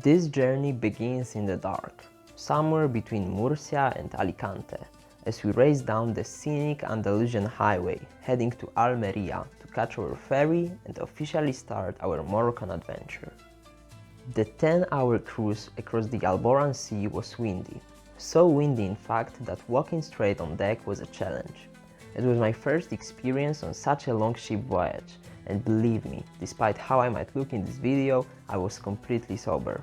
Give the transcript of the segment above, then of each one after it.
This journey begins in the dark, somewhere between Murcia and Alicante, as we race down the scenic Andalusian highway heading to Almeria to catch our ferry and officially start our Moroccan adventure. The 10-hour cruise across the Alboran Sea was windy, so windy in fact that walking straight on deck was a challenge. It was my first experience on such a long ship voyage, and believe me, despite how I might look in this video, I was completely sober.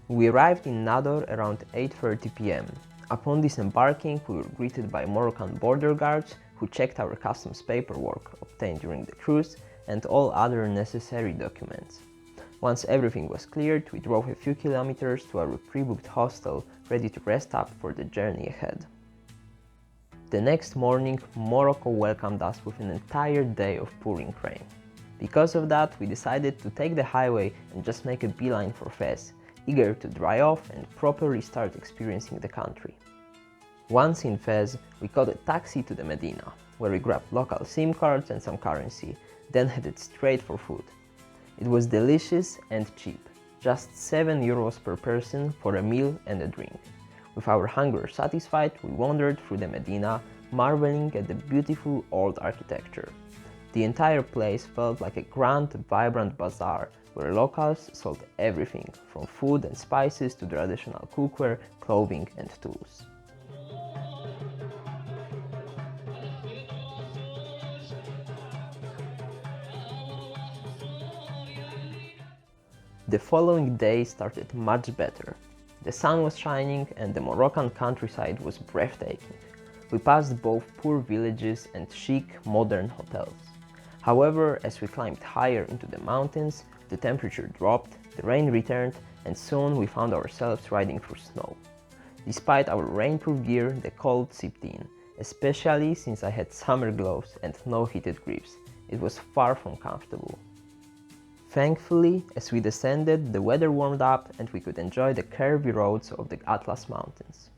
We arrived in Nador around 8:30 p.m. Upon disembarking, we were greeted by Moroccan border guards who checked our customs paperwork obtained during the cruise and all other necessary documents. Once everything was cleared, we drove a few kilometers to our pre-booked hostel, ready to rest up for the journey ahead. The next morning, Morocco welcomed us with an entire day of pouring rain. Because of that, we decided to take the highway and just make a beeline for Fez, eager to dry off and properly start experiencing the country. Once in Fez, we caught a taxi to the Medina, where we grabbed local SIM cards and some currency, then headed straight for food. It was delicious and cheap, just 7 euros per person for a meal and a drink. With our hunger satisfied, we wandered through the Medina, marveling at the beautiful old architecture. The entire place felt like a grand, vibrant bazaar where locals sold everything, from food and spices to traditional cookware, clothing and tools. The following day started much better. The sun was shining and the Moroccan countryside was breathtaking. We passed both poor villages and chic, modern hotels. However, as we climbed higher into the mountains, the temperature dropped, the rain returned, and soon we found ourselves riding through snow. Despite our rainproof gear, the cold seeped in, especially since I had summer gloves and no heated grips. It was far from comfortable. Thankfully, as we descended, the weather warmed up and we could enjoy the curvy roads of the Atlas Mountains.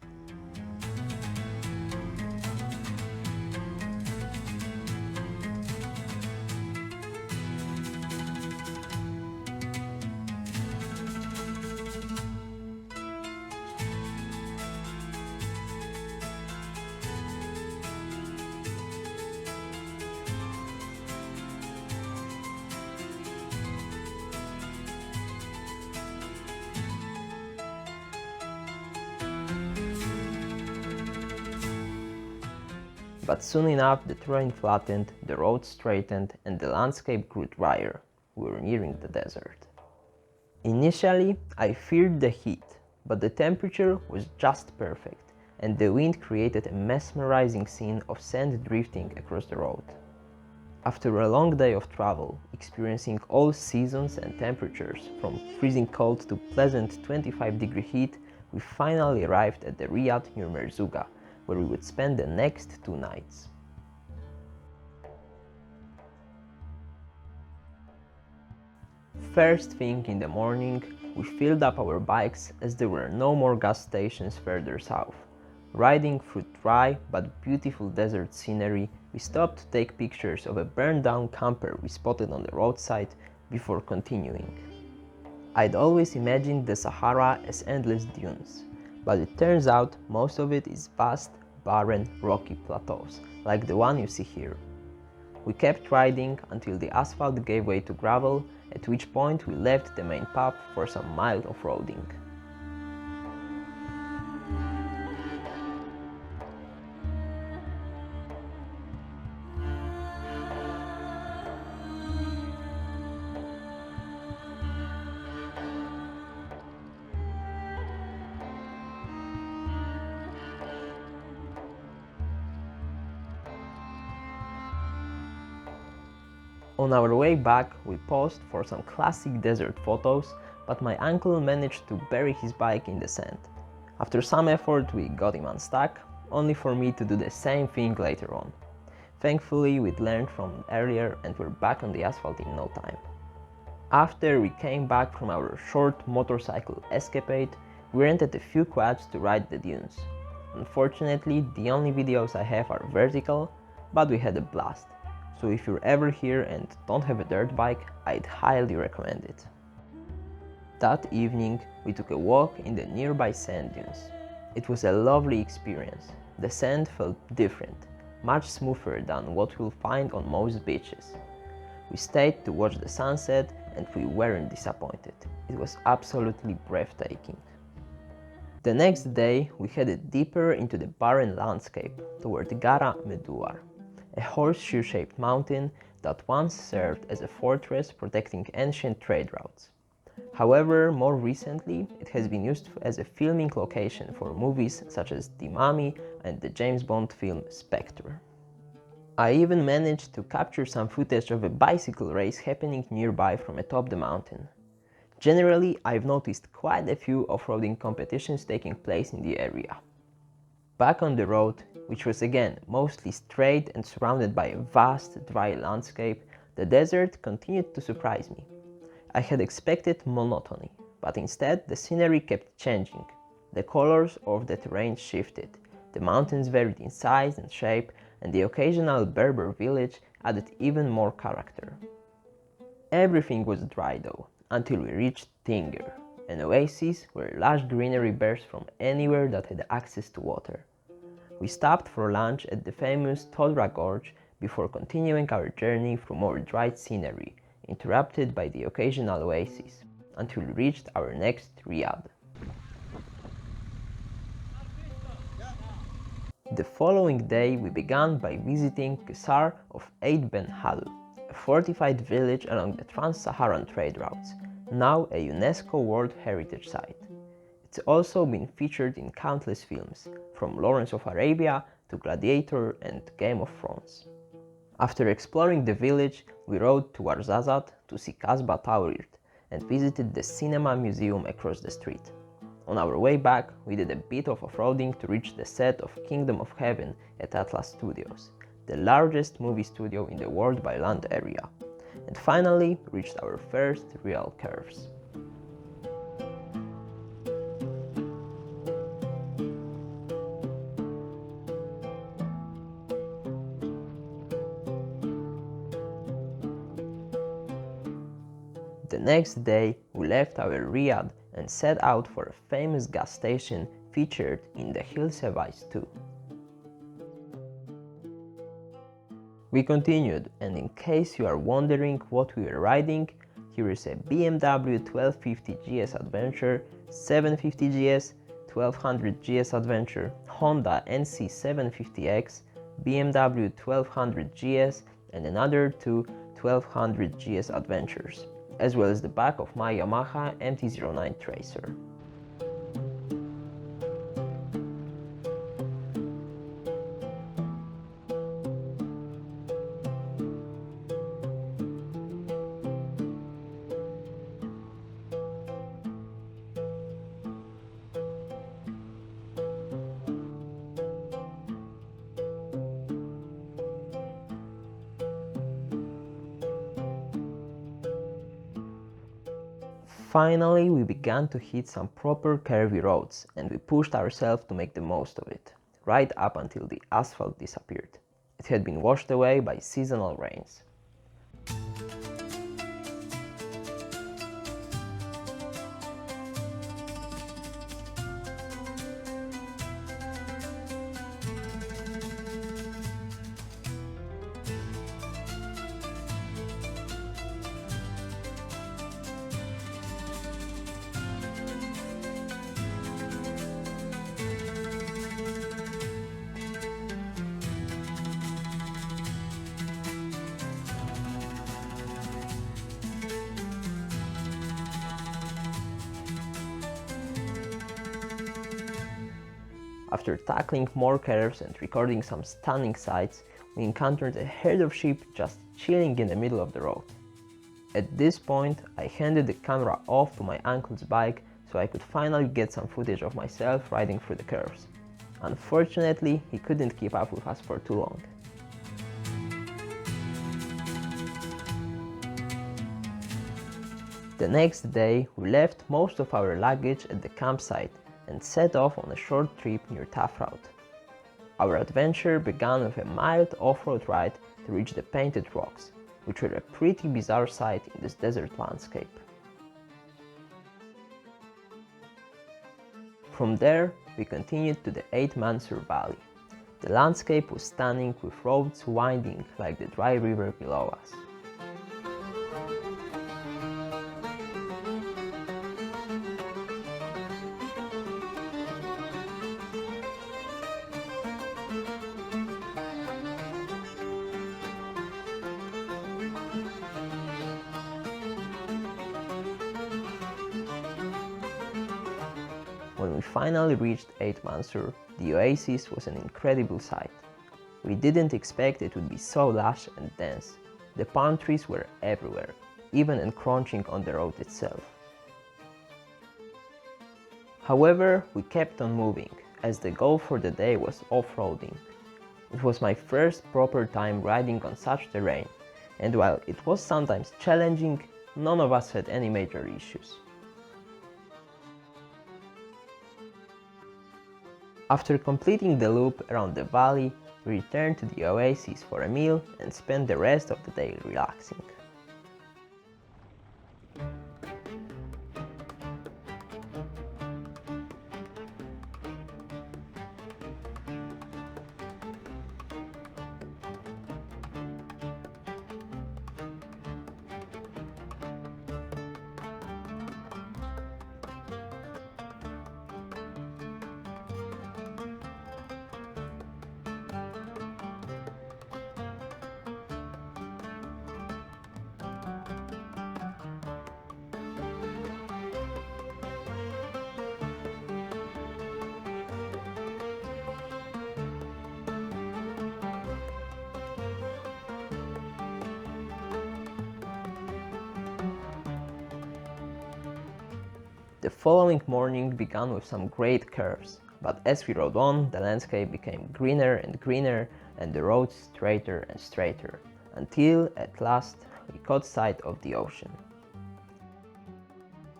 But soon enough the terrain flattened, the roads straightened, and the landscape grew drier. We were nearing the desert. Initially, I feared the heat, but the temperature was just perfect, and the wind created a mesmerizing scene of sand drifting across the road. After a long day of travel, experiencing all seasons and temperatures, from freezing cold to pleasant 25-degree heat, we finally arrived at the riad near Merzouga, where we would spend the next 2 nights. First thing in the morning, we filled up our bikes as there were no more gas stations further south. Riding through dry but beautiful desert scenery, we stopped to take pictures of a burned down camper we spotted on the roadside before continuing. I'd always imagined the Sahara as endless dunes, but it turns out most of it is vast, barren, rocky plateaus, like the one you see here. We kept riding until the asphalt gave way to gravel, at which point we left the main path for some mild off-roading. On our way back, we paused for some classic desert photos, but my uncle managed to bury his bike in the sand. After some effort, we got him unstuck, only for me to do the same thing later on. Thankfully, we'd learned from earlier and we're back on the asphalt in no time. After we came back from our short motorcycle escapade, we rented a few quads to ride the dunes. Unfortunately, the only videos I have are vertical, but we had a blast. So if you're ever here and don't have a dirt bike, I'd highly recommend it. That evening, we took a walk in the nearby sand dunes. It was a lovely experience. The sand felt different, much smoother than what we'll find on most beaches. We stayed to watch the sunset and we weren't disappointed. It was absolutely breathtaking. The next day, we headed deeper into the barren landscape toward Gara Meduar, a horseshoe-shaped mountain that once served as a fortress protecting ancient trade routes. However, more recently, it has been used as a filming location for movies such as The Mummy and the James Bond film Spectre. I even managed to capture some footage of a bicycle race happening nearby from atop the mountain. Generally, I've noticed quite a few off-roading competitions taking place in the area. Back on the road, which was again mostly straight and surrounded by a vast, dry landscape, the desert continued to surprise me. I had expected monotony, but instead the scenery kept changing. The colors of the terrain shifted, the mountains varied in size and shape, and the occasional Berber village added even more character. Everything was dry though, until we reached Tingir, an oasis where lush greenery burst from anywhere that had access to water. We stopped for lunch at the famous Todra Gorge before continuing our journey through more dry scenery, interrupted by the occasional oasis, until we reached our next riad. The following day we began by visiting Qusar of Eid Ben Hal, a fortified village along the Trans-Saharan trade routes, now a UNESCO World Heritage Site. It's also been featured in countless films, from Lawrence of Arabia to Gladiator and Game of Thrones. After exploring the village, we rode to Ouarzazate to see Kasbah Tawrirt and visited the cinema museum across the street. On our way back, we did a bit of off-roading to reach the set of Kingdom of Heaven at Atlas Studios, the largest movie studio in the world by land area, and finally reached our first real curves. The next day, we left our riad and set out for a famous gas station featured in The Hills Have Eyes 2. We continued, and in case you are wondering what we were riding, here is a BMW 1250 GS Adventure, 750 GS, 1200 GS Adventure, Honda NC 750X, BMW 1200 GS, and another two 1200 GS Adventures, as well as the back of my Yamaha MT-09 Tracer. Finally, we began to hit some proper curvy roads, and we pushed ourselves to make the most of it, right up until the asphalt disappeared. It had been washed away by seasonal rains. After tackling more curves and recording some stunning sights, we encountered a herd of sheep just chilling in the middle of the road. At this point, I handed the camera off to my uncle's bike so I could finally get some footage of myself riding through the curves. Unfortunately, he couldn't keep up with us for too long. The next day, we left most of our luggage at the campsite and set off on a short trip near Tafraud. Our adventure began with a mild off-road ride to reach the Painted Rocks, which were a pretty bizarre sight in this desert landscape. From there, we continued to the Eight Mansur Valley. The landscape was stunning, with roads winding like the dry river below us. When we finally reached Eight Mansur, the oasis was an incredible sight. We didn't expect it would be so lush and dense. The palm trees were everywhere, even encroaching on the road itself. However, we kept on moving, as the goal for the day was off-roading. It was my first proper time riding on such terrain, and while it was sometimes challenging, none of us had any major issues. After completing the loop around the valley, we returned to the oasis for a meal and spent the rest of the day relaxing. The following morning began with some great curves, but as we rode on, the landscape became greener and greener and the roads straighter and straighter, until at last we caught sight of the ocean.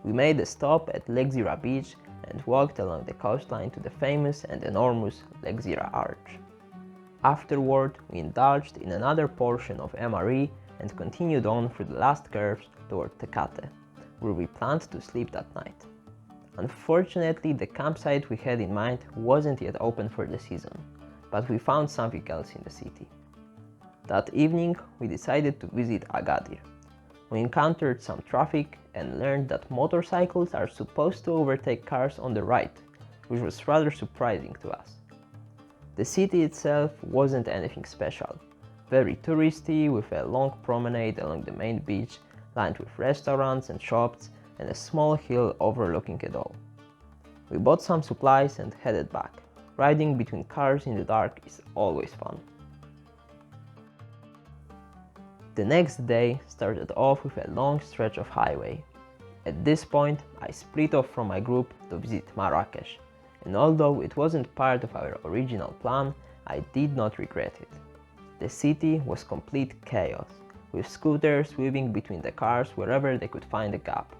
We made a stop at Lake Zira beach and walked along the coastline to the famous and enormous Lake Zira Arch. Afterward, we indulged in another portion of MRE and continued on through the last curves toward Tecate, where we planned to sleep that night. Unfortunately, the campsite we had in mind wasn't yet open for the season, but we found something else in the city. That evening, we decided to visit Agadir. We encountered some traffic and learned that motorcycles are supposed to overtake cars on the right, which was rather surprising to us. The city itself wasn't anything special, very touristy, with a long promenade along the main beach lined with restaurants and shops and a small hill overlooking it all. We bought some supplies and headed back. Riding between cars in the dark is always fun. The next day started off with a long stretch of highway. At this point, I split off from my group to visit Marrakesh, and although it wasn't part of our original plan, I did not regret it. The city was complete chaos, with scooters weaving between the cars wherever they could find a gap.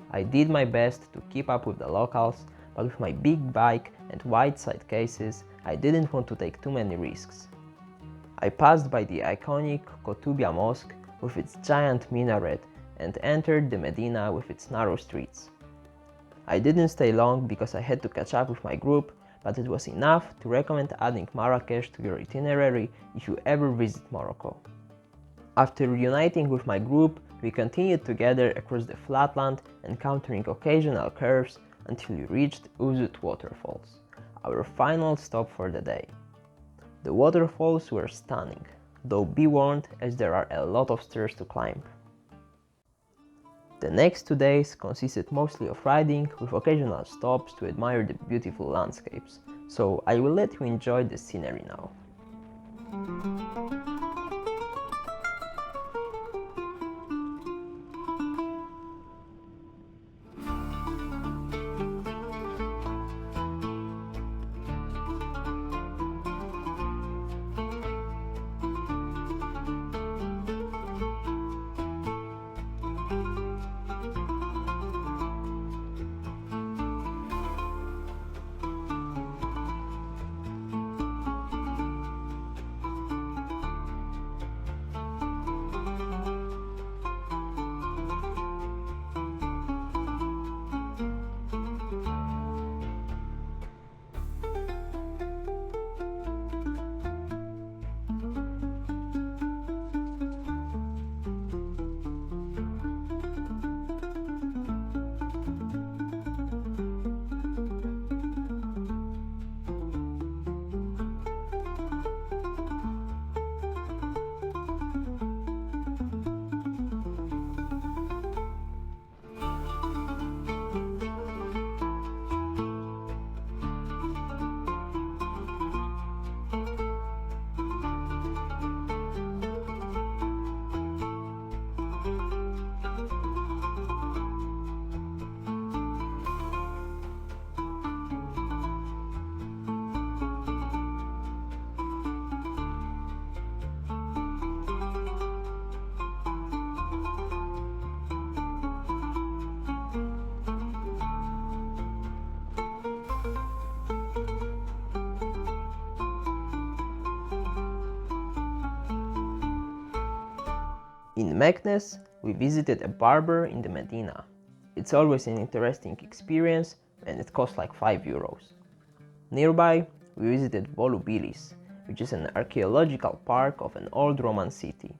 I did my best to keep up with the locals, but with my big bike and wide side cases, I didn't want to take too many risks. I passed by the iconic Koutoubia Mosque with its giant minaret and entered the Medina with its narrow streets. I didn't stay long because I had to catch up with my group, but it was enough to recommend adding Marrakesh to your itinerary if you ever visit Morocco. After reuniting with my group, we continued together across the flatland, encountering occasional curves until we reached Uzut waterfalls, our final stop for the day. The waterfalls were stunning, though be warned as there are a lot of stairs to climb. The next 2 days consisted mostly of riding, with occasional stops to admire the beautiful landscapes, so I will let you enjoy the scenery now. In Meknes, we visited a barber in the Medina. It's always an interesting experience and it cost like €5. Nearby, we visited Volubilis, which is an archaeological park of an old Roman city.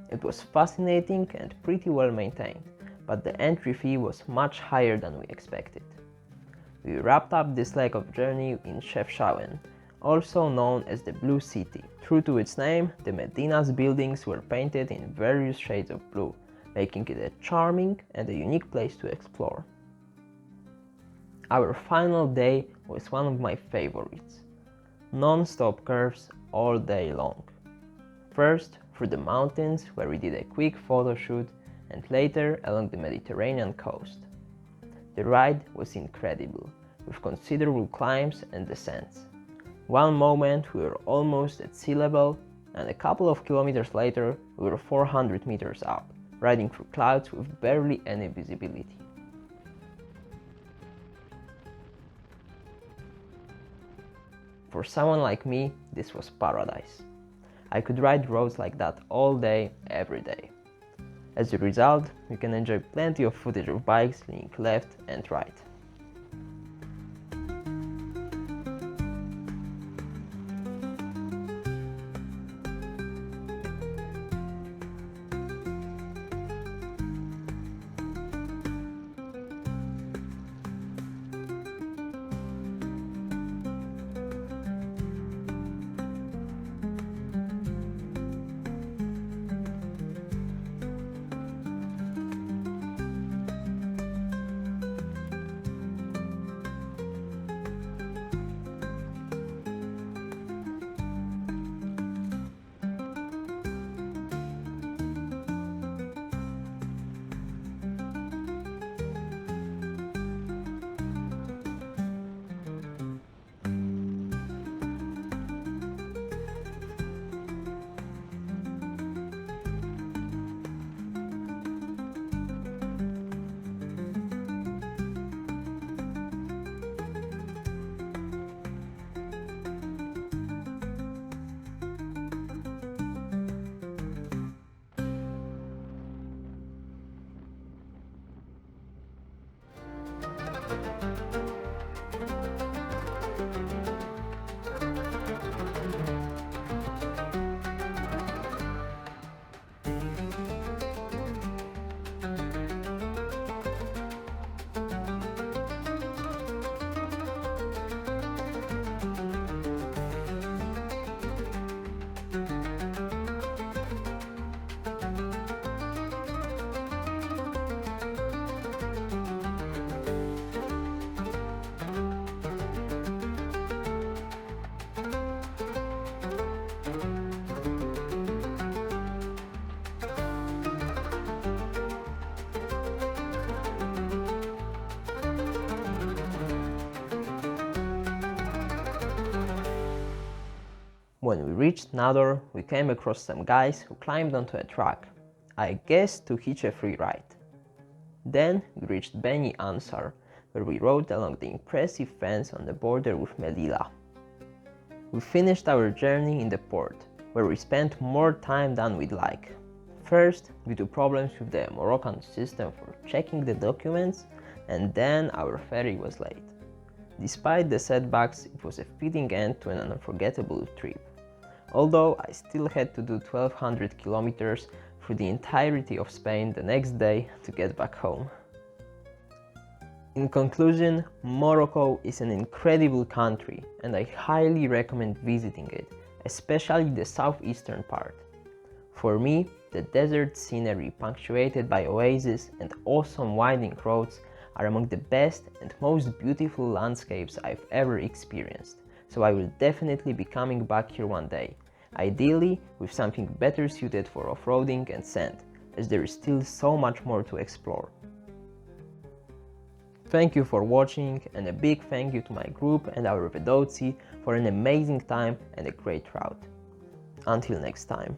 It was fascinating and pretty well maintained, but the entry fee was much higher than we expected. We wrapped up this leg of journey in Chefchaouen, also known as the Blue City. True to its name, the Medina's buildings were painted in various shades of blue, making it a charming and a unique place to explore. Our final day was one of my favorites. Non-stop curves all day long. First, through the mountains where we did a quick photo shoot, and later along the Mediterranean coast. The ride was incredible, with considerable climbs and descents. One moment we were almost at sea level, and a couple of kilometers later we were 400 meters up, riding through clouds with barely any visibility. For someone like me, this was paradise. I could ride roads like that all day, every day. As a result, you can enjoy plenty of footage of bikes leaning left and right. When we reached Nador, we came across some guys who climbed onto a truck, I guess to hitch a free ride. Then we reached Beni Ansar, where we rode along the impressive fence on the border with Melilla. We finished our journey in the port, where we spent more time than we'd like. First, due to problems with the Moroccan system for checking the documents, and then our ferry was late. Despite the setbacks, it was a fitting end to an unforgettable trip. Although I still had to do 1200 kilometers through the entirety of Spain the next day to get back home. In conclusion, Morocco is an incredible country and I highly recommend visiting it, especially the southeastern part. For me, the desert scenery punctuated by oases and awesome winding roads are among the best and most beautiful landscapes I've ever experienced, so I will definitely be coming back here one day, ideally with something better suited for off-roading and sand, as there is still so much more to explore. Thank you for watching, and a big thank you to my group and our Vedoci for an amazing time and a great route. Until next time.